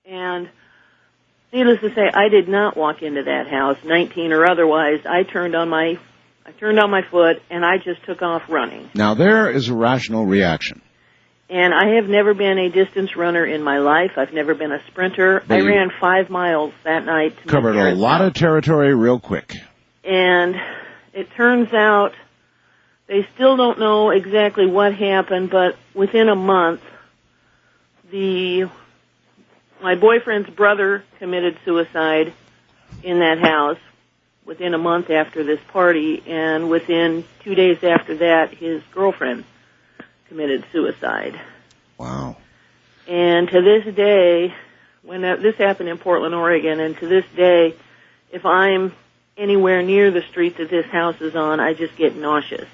And needless to say, I did not walk into that house, 19 or otherwise. I turned on my foot, and I just took off running. Now, there is a rational reaction. And I have never been a distance runner in my life. I've never been a sprinter. I ran 5 miles that night. Covered a lot of territory real quick. And it turns out they still don't know exactly what happened, but within a month, my boyfriend's brother committed suicide in that house within a month after this party, and within 2 days after that, his girlfriend committed suicide. Wow. And to this day, when this happened in Portland, Oregon, and to this day, if I'm anywhere near the street that this house is on, I just get nauseous.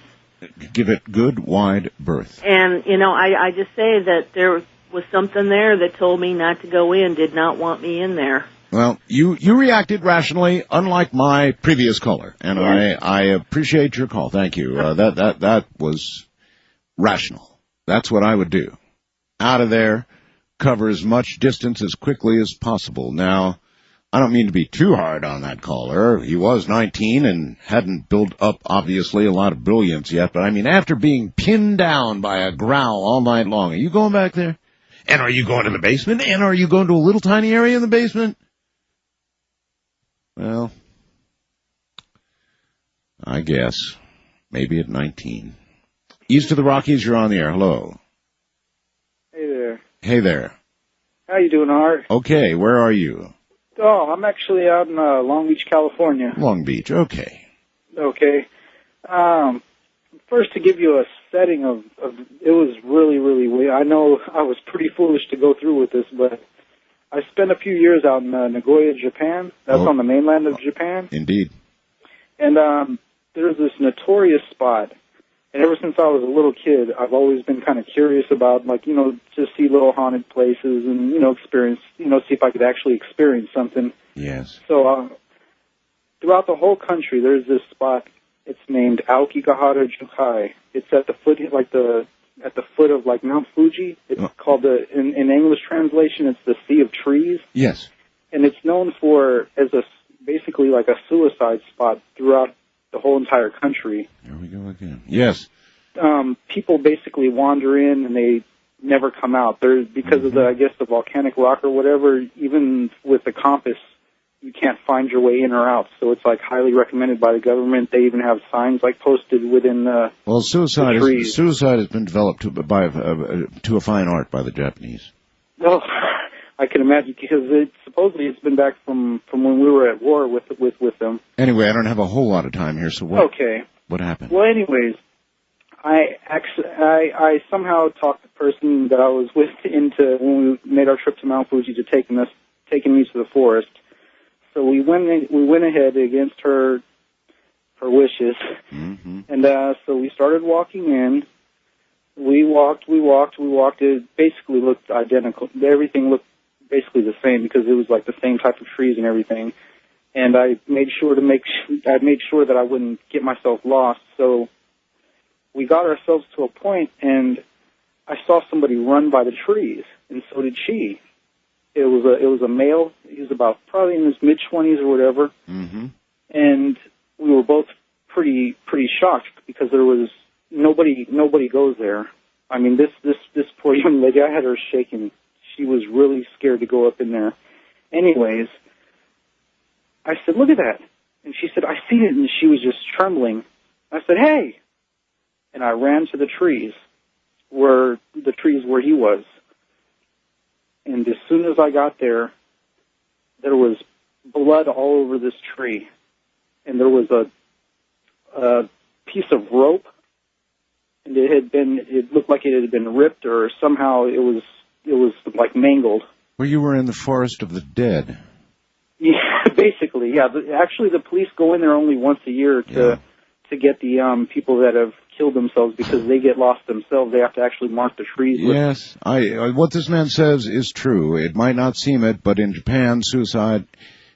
Give it good, wide berth. And, I just say that there was something there that told me not to go in, did not want me in there. Well, you reacted rationally, unlike my previous caller, and yes. I appreciate your call. Thank you. That was rational. That's what I would do. Out of there, cover as much distance as quickly as possible. Now, I don't mean to be too hard on that caller. He was 19 and hadn't built up, obviously, a lot of brilliance yet. But, I mean, after being pinned down by a growl all night long, are you going back there? And are you going to the basement? And are you going to a little tiny area in the basement? Well, I guess. Maybe at 19. East of the Rockies, you're on the air. Hello. Hey there. Hey there. How you doing, Art? Okay, where are you? Oh, I'm actually out in Long Beach, California. Long Beach, okay. Okay. First, to give you a setting of it was really, really weird. I know I was pretty foolish to go through with this, but I spent a few years out in Nagoya, Japan. That's on the mainland of Japan. Indeed. And there's this notorious spot. And ever since I was a little kid, I've always been kind of curious about, just see little haunted places and, experience, see if I could actually experience something. Yes. So throughout the whole country, there's this spot. It's named Aokigahara Jukai. It's at the foot, at the foot of Mount Fuji. It's called in English translation, it's the Sea of Trees. Yes. And it's known as basically like a suicide spot throughout the whole entire country. There we go again. Yes. People basically wander in and they never come out. Because of the volcanic rock or whatever, even with the compass, you can't find your way in or out. So it's highly recommended by the government. They even have signs posted within the trees. Suicide has been developed to a fine art by the Japanese. Well, I can imagine, because supposedly it's been back from when we were at war with them. Anyway, I don't have a whole lot of time here, so what happened? Well, anyways, I somehow talked the person that I was with into, when we made our trip to Mount Fuji, to taking me to the forest. So we went ahead against her wishes, and so we started walking in. We walked. It basically looked identical. Everything looked basically the same because it was the same type of trees and everything. And I made sure that I wouldn't get myself lost. So we got ourselves to a point, and I saw somebody run by the trees, and so did she. It was a male. He was about probably in his mid-20s or whatever. Mm-hmm. And we were both pretty shocked because there was nobody goes there. I mean, this poor young lady, I had her shaking. She was really scared to go up in there. Anyways, I said, "Look at that." And she said, "I seen it," and she was just trembling. I said, "Hey." And I ran to the trees where he was. And as soon as I got there, there was blood all over this tree. And there was a piece of rope, and it looked like it had been ripped, or somehow it was mangled. Well, you were in the forest of the dead. Yeah, basically, yeah. Actually, the police go in there only once a year to get the people that have killed themselves, because they get lost themselves. They have to actually mark the trees. Yes, what this man says is true. It might not seem it, but in Japan, suicide.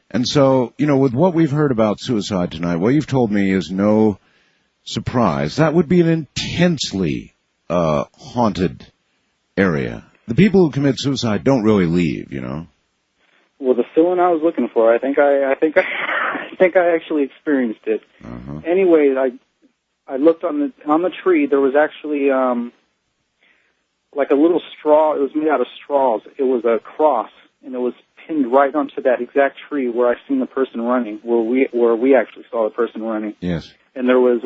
And so, with what we've heard about suicide tonight, what you've told me is no surprise. That would be an intensely haunted area. The people who commit suicide don't really leave, Well, the feeling I was looking for, I think I actually experienced it. Uh-huh. Anyways, I looked on the tree. There was actually like a little straw. It was made out of straws. It was a cross, and it was pinned right onto that exact tree where I seen the person running, where we actually saw the person running. Yes. And there was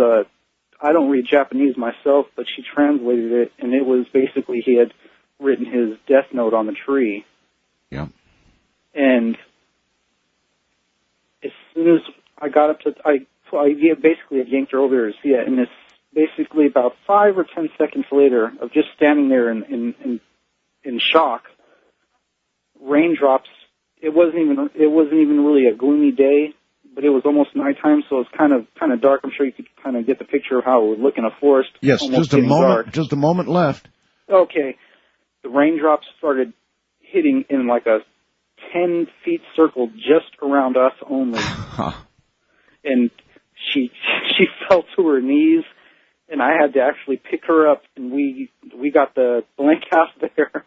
I don't read Japanese myself, but she translated it, and it was basically he had written his death note on the tree. Yeah. And as soon as I got up to, I basically yanked her over there to see it, and it's basically about 5 or 10 seconds later of just standing there in shock. Raindrops. It wasn't even really a gloomy day, but it was almost nighttime, so it was kind of dark. I'm sure you could kind of get the picture of how it would look in a forest. Yes, just a moment left. Okay. The raindrops started hitting in like a 10-feet circle just around us only. And she fell to her knees, and I had to actually pick her up, and we got the blank house there.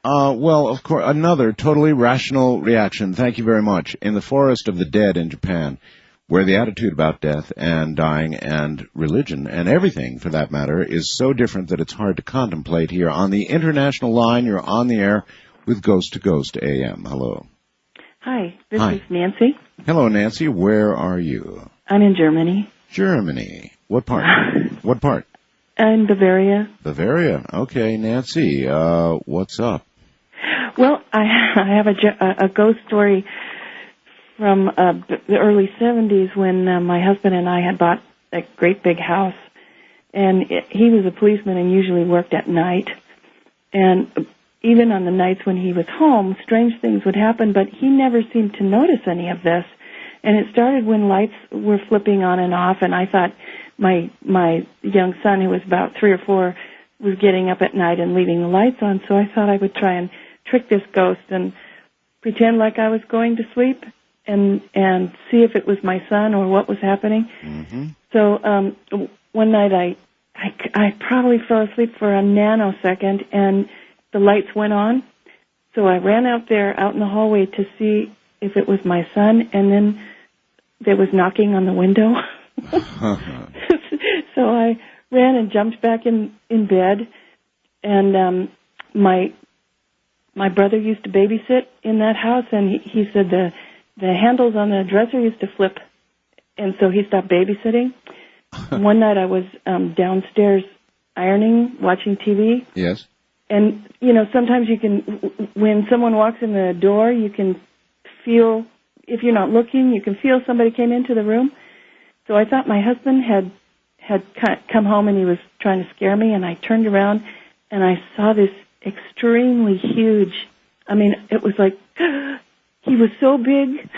Well, of course, another totally rational reaction. Thank you very much. In the Forest of the Dead in Japan, where the attitude about death and dying and religion and everything, for that matter, is so different that it's hard to contemplate here. On the international line, you're on the air with Ghost to Ghost AM. Hello. Hi, this is Nancy. Hello, Nancy. Where are you? I'm in Germany. Germany. What part? What part? I'm Bavaria. Bavaria. Okay, Nancy. What's up? Well, I have a ghost story from the early 70s when my husband and I had bought a great big house. And he was a policeman and usually worked at night. And even on the nights when he was home, strange things would happen, but he never seemed to notice any of this. And it started when lights were flipping on and off, and I thought my young son, who was about 3 or 4, was getting up at night and leaving the lights on, so I thought I would try and trick this ghost and pretend like I was going to sleep and see if it was my son or what was happening. Mm-hmm. So one night I probably fell asleep for a nanosecond, and the lights went on. So I ran out there, out in the hallway, to see if it was my son, and then there was knocking on the window. So I ran and jumped back in bed, and my brother used to babysit in that house, and he said the handles on the dresser used to flip, and so he stopped babysitting. One night I was downstairs ironing, watching TV. Yes. And, you know, sometimes you can, when someone walks in the door, you can feel, if you're not looking, you can feel somebody came into the room. So I thought my husband had come home and he was trying to scare me, and I turned around and I saw this extremely huge, I mean, it was like, he was so big,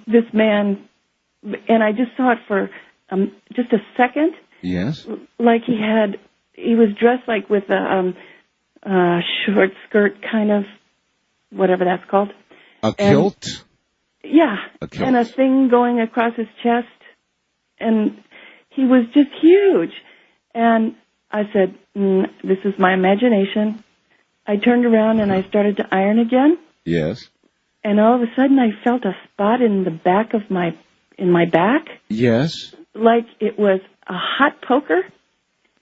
this man, and I just saw it for just a second. Yes. Like he was dressed like with a short skirt kind of, whatever that's called. A kilt? Yeah. A kilt. And a thing going across his chest. And he was just huge. And I said, this is my imagination. I turned around and I started to iron again. Yes. And all of a sudden I felt a spot in the back of my back. Yes. Like it was a hot poker.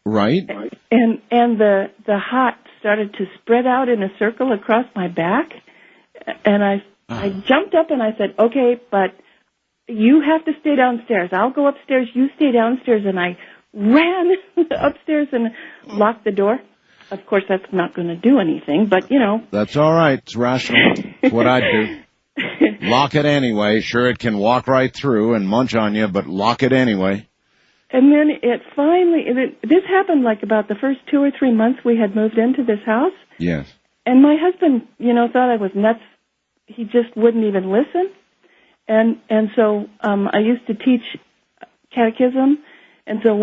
Right. And the hot started to spread out in a circle across my back. And I jumped up and I said, okay, but you have to stay downstairs. I'll go upstairs. You stay downstairs. And I ran upstairs and locked the door. Of course, that's not going to do anything, but, you know. That's all right. It's rational. It's what I'd do. Lock it anyway. Sure, it can walk right through and munch on you, but lock it anyway. And then it finally, this happened like about the first 2 or 3 months we had moved into this house. Yes. And my husband, you know, thought I was nuts. He just wouldn't even listen. And so I used to teach catechism. And so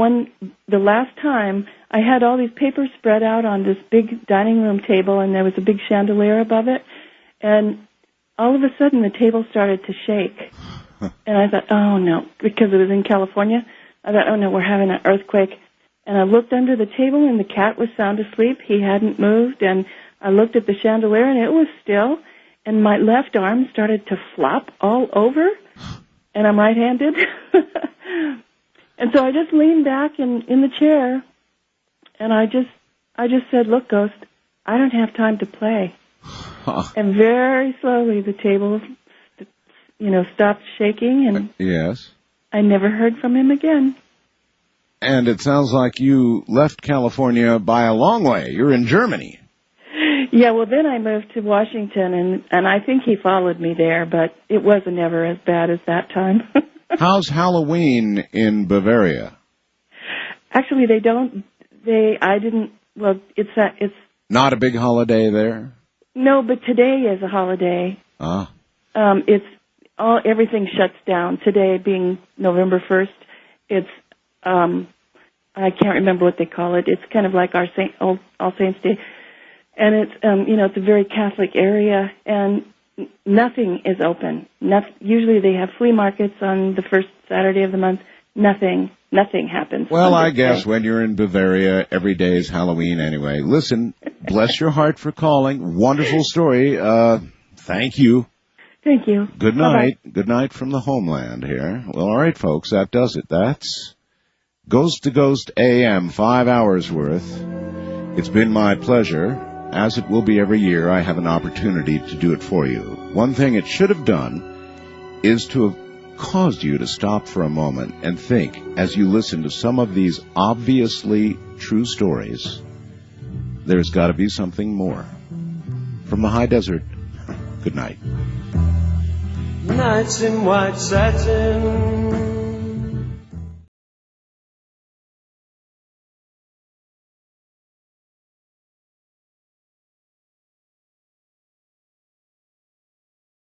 the last time, I had all these papers spread out on this big dining room table, and there was a big chandelier above it. And all of a sudden, the table started to shake. And I thought, oh, no, because it was in California. I thought, oh, no, we're having an earthquake. And I looked under the table, and the cat was sound asleep. He hadn't moved. And I looked at the chandelier, and it was still. and my left arm started to flop all over, and I'm right-handed. And so I just leaned back in the chair, and I just said, "Look, Ghost, I don't have time to play." And very slowly the table, stopped shaking, and yes. I never heard from him again. And it sounds like you left California by a long way. You're in Germany. Yeah, well, then I moved to Washington, and I think he followed me there, but it wasn't ever as bad as that time. How's Halloween in Bavaria? Actually, it's Not a big holiday there? No, but today is a holiday. Ah. Everything shuts down. Today being November 1st, it's, I can't remember what they call it. It's kind of like our All Saints Day. And it's, it's a very Catholic area, and nothing is open. Usually they have flea markets on the first Saturday of the month. Nothing happens. Well, I guess when you're in Bavaria, every day is Halloween anyway. Listen, bless your heart for calling. Wonderful story. Thank you. Thank you. Good night. Bye-bye. Good night from the homeland here. Well, all right, folks, that does it. That's Ghost to Ghost AM, 5 hours worth. It's been my pleasure. As it will be every year, I have an opportunity to do it for you. One thing it should have done is to have caused you to stop for a moment and think as you listen to some of these obviously true stories. There's got to be something more. From the high desert, good night. Nights in white satin